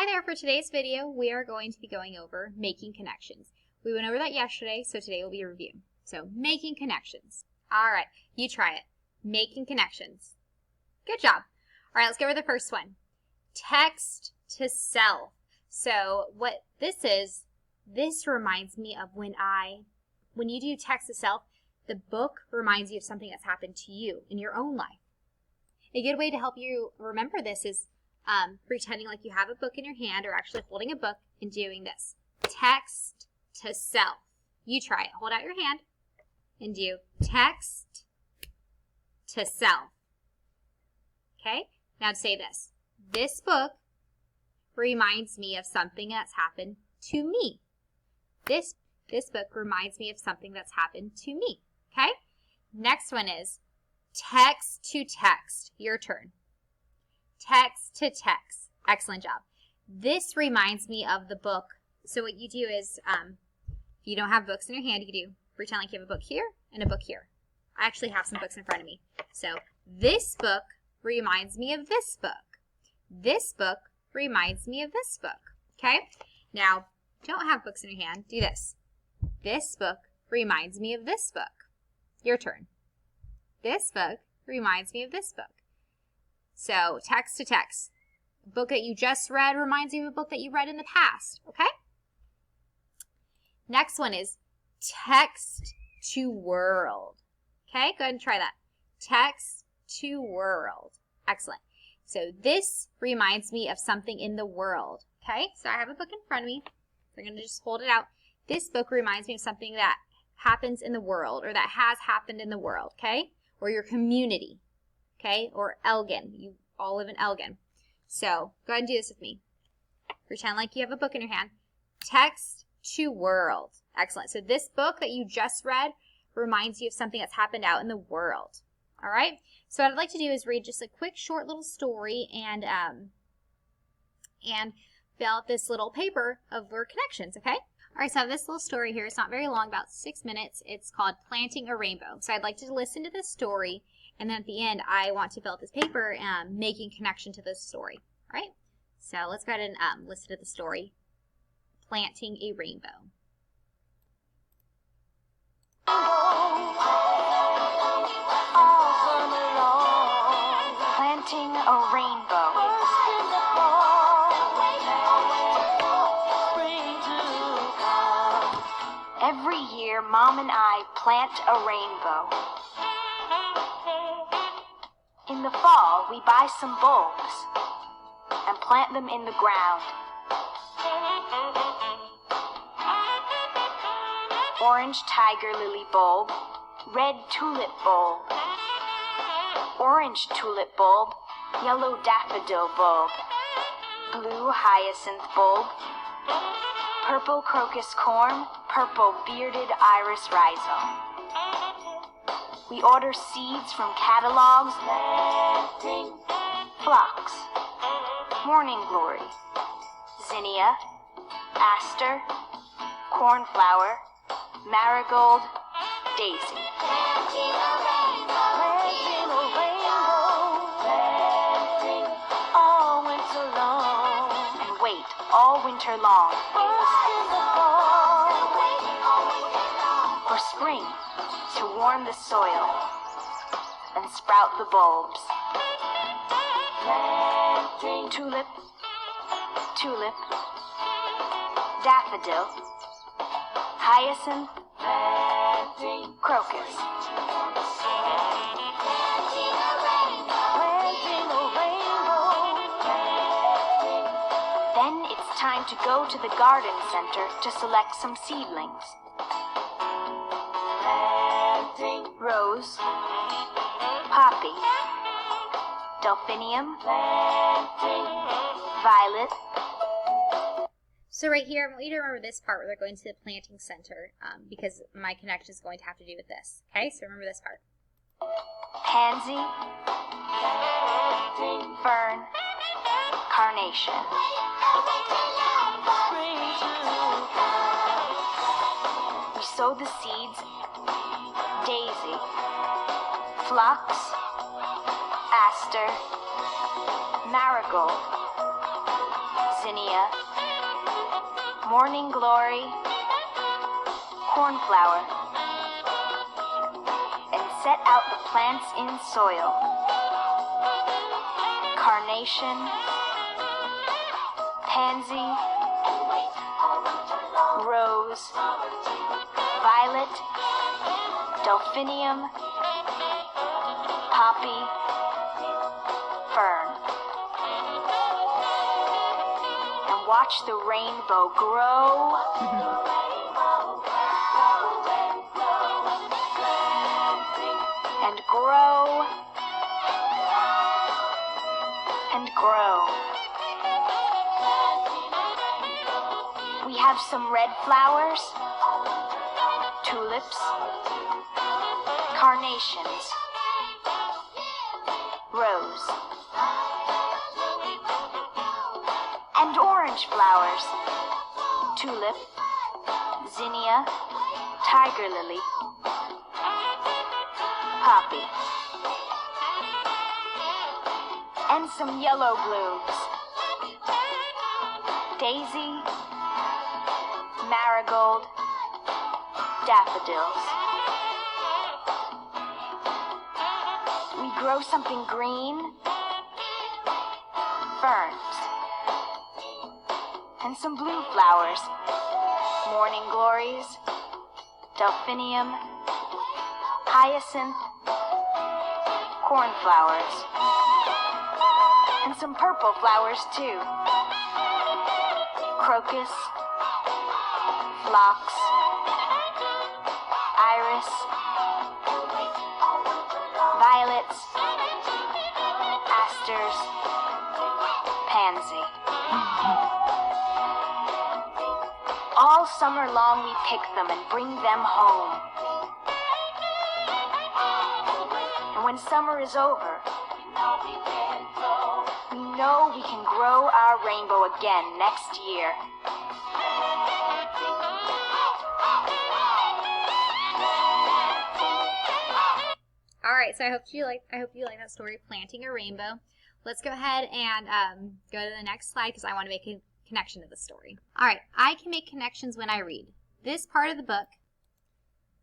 Hi there, for today's video, we are going to be going over making connections. We went over that yesterday, so today will be a review. So, making connections. All right, you try it. Making connections. Good job. All right, let's go over the first one. Text to self. So, what this is, this reminds me of when you do text to self, the book reminds you of something that's happened to you in your own life. A good way to help you remember this is pretending like you have a book in your hand or actually holding a book and doing this. Text to self. You try it. Hold out your hand and do text to self. Okay? Now say this. This book reminds me of something that's happened to me. This book reminds me of something that's happened to me. Okay? Next one is text to text. Your turn. Text to text. Excellent job. This reminds me of the book. So what you do is, if you don't have books in your hand, you do pretend like you have a book here and a book here. I actually have some books in front of me. So this book reminds me of this book. This book reminds me of this book. Okay? Now, don't have books in your hand. Do this. This book reminds me of this book. Your turn. This book reminds me of this book. So, text to text. A book that you just read reminds you of a book that you read in the past, okay? Next one is text to world. Okay, go ahead and try that. Text to world. Excellent. So, this reminds me of something in the world, okay? So, I have a book in front of me. So, I'm going to just hold it out. This book reminds me of something that happens in the world or that has happened in the world, okay? Or your community. Okay, or Elgin. You all live in Elgin. So, go ahead and do this with me. Pretend like you have a book in your hand. Text to world. Excellent. So, this book that you just read reminds you of something that's happened out in the world. All right? So, what I'd like to do is read just a quick, short little story and fill out this little paper of our connections, okay? All right, so I have this little story here. It's not very long, about 6 minutes. It's called Planting a Rainbow. So, I'd like to listen to this story. And then at the end, I want to fill out this paper making connection to this story. All right? So let's go ahead and listen to the story. Planting a Rainbow. Planting a rainbow. Every year, Mom and I plant a rainbow. In the fall, we buy some bulbs and plant them in the ground. Orange tiger lily bulb, red tulip bulb, orange tulip bulb, yellow daffodil bulb, blue hyacinth bulb, purple crocus corn, purple bearded iris rhizome. We order seeds from catalogs, phlox, morning glory, zinnia, aster, cornflower, marigold, daisy. Planting a rainbow, planting all winter long. And wait all winter long for spring to warm the soil and sprout the bulbs. Planting tulip, tulip, daffodil, hyacinth, planting crocus. Planting a rainbow. Then it's time to go to the garden center to select some seedlings. Rose, poppy, delphinium, violet. So right here, I want you to remember this part where they're going to the planting center because my connection is going to have to do with this. Okay, so remember this part. Pansy, fern, carnation. We sow the seeds. Daisy, phlox, aster, marigold, zinnia, morning glory, cornflower, and set out the plants in soil. Carnation, pansy, rose, violet, delphinium, poppy, fern. And watch the rainbow grow. And grow. And grow. We have some red flowers, tulips, carnations, rose, and orange flowers, tulip, zinnia, tiger lily, poppy, and some yellow blooms, daisy, marigold, daffodils. We grow something green, ferns, and some blue flowers, morning glories, delphinium, hyacinth, cornflowers, and some purple flowers too, crocus, phlox, iris, violets, asters, pansy. All summer long we pick them and bring them home. And when summer is over, we know we can grow our rainbow again next year. All right, so I hope you like that story, Planting a Rainbow. Let's go ahead and go to the next slide because I want to make a connection to the story. All right, I can make connections when I read this part of the book.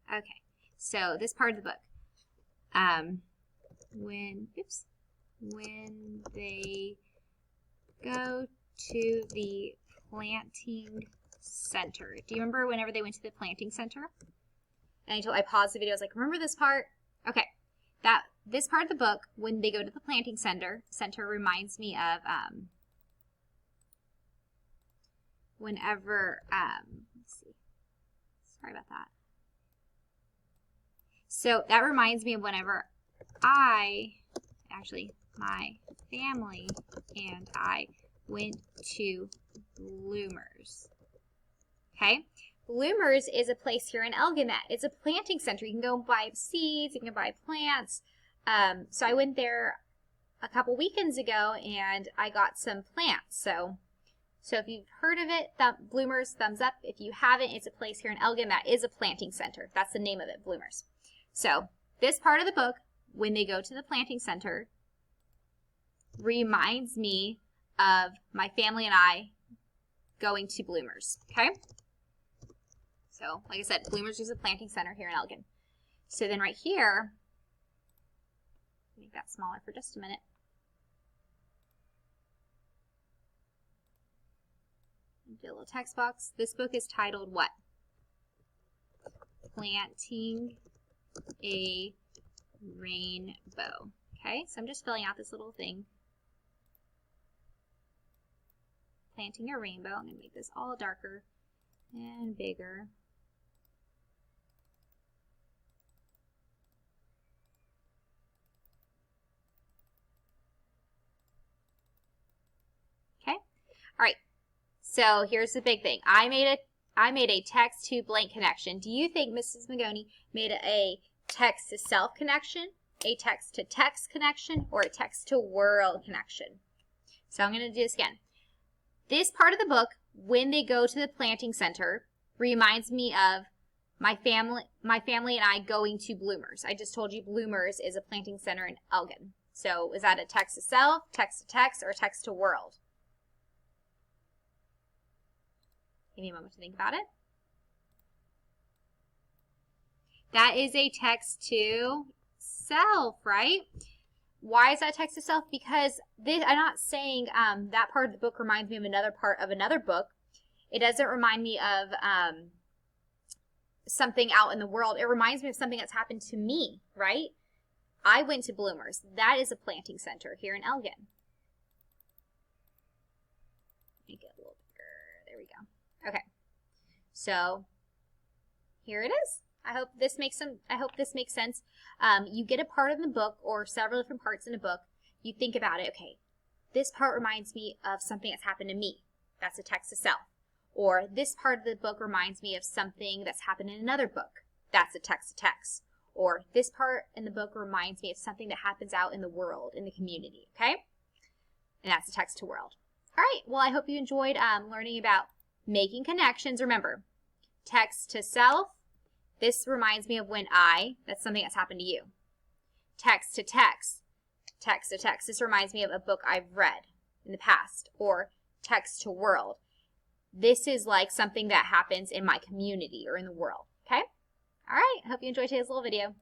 Okay, so this part of the book. When they go to the planting center. Do you remember whenever they went to the planting center? And I paused the video. I was like, remember this part? Okay. This part of the book, when they go to the planting center reminds me of whenever let's see. Sorry about that. So that reminds me of whenever my family and I went to Bloomers. Okay? Bloomers is a place here in Elginet. It's a planting center. You can go buy seeds, you can buy plants. So I went there a couple weekends ago and I got some plants. So if you've heard of it, Bloomers, thumbs up. If you haven't, it's a place here in Elgin that is a planting center. That's the name of it, Bloomers. So this part of the book, when they go to the planting center, reminds me of my family and I going to Bloomers, okay? So, like I said, Bloomers is a planting center here in Elgin. So then right here, make that smaller for just a minute. Do a little text box. This book is titled what? Planting a Rainbow. Okay, so I'm just filling out this little thing. Planting a Rainbow. I'm going to make this all darker and bigger. Okay, all right. So here's the big thing. I made a text to blank connection. Do you think Mrs. Magoni made a text to self connection, a text to text connection, or a text to world connection? So I'm going to do this again. This part of the book, when they go to the planting center, reminds me of my family and I going to Bloomers. I just told you Bloomers is a planting center in Elgin. So is that a text to self, text to text, or text to world? Give me a moment to think about it. That is a text to self, right? Why is that text to self? Because this, I'm not saying that part of the book reminds me of another part of another book. It doesn't remind me of something out in the world. It reminds me of something that's happened to me, right? I went to Bloomers. That is a planting center here in Elgin. Make it a little bigger. There we go. Okay. So here it is. I hope this makes sense. You get a part of the book or several different parts in a book. You think about it. Okay, this part reminds me of something that's happened to me. That's a text to self. Or this part of the book reminds me of something that's happened in another book. That's a text to text. Or this part in the book reminds me of something that happens out in the world, in the community. Okay, and that's a text to world. All right. Well, I hope you enjoyed learning about making connections. Remember, text to self. This reminds me of when that's something that's happened to you. Text to text. Text to text. This reminds me of a book I've read in the past. Or text to world. This is like something that happens in my community or in the world. Okay? All right. I hope you enjoyed today's little video.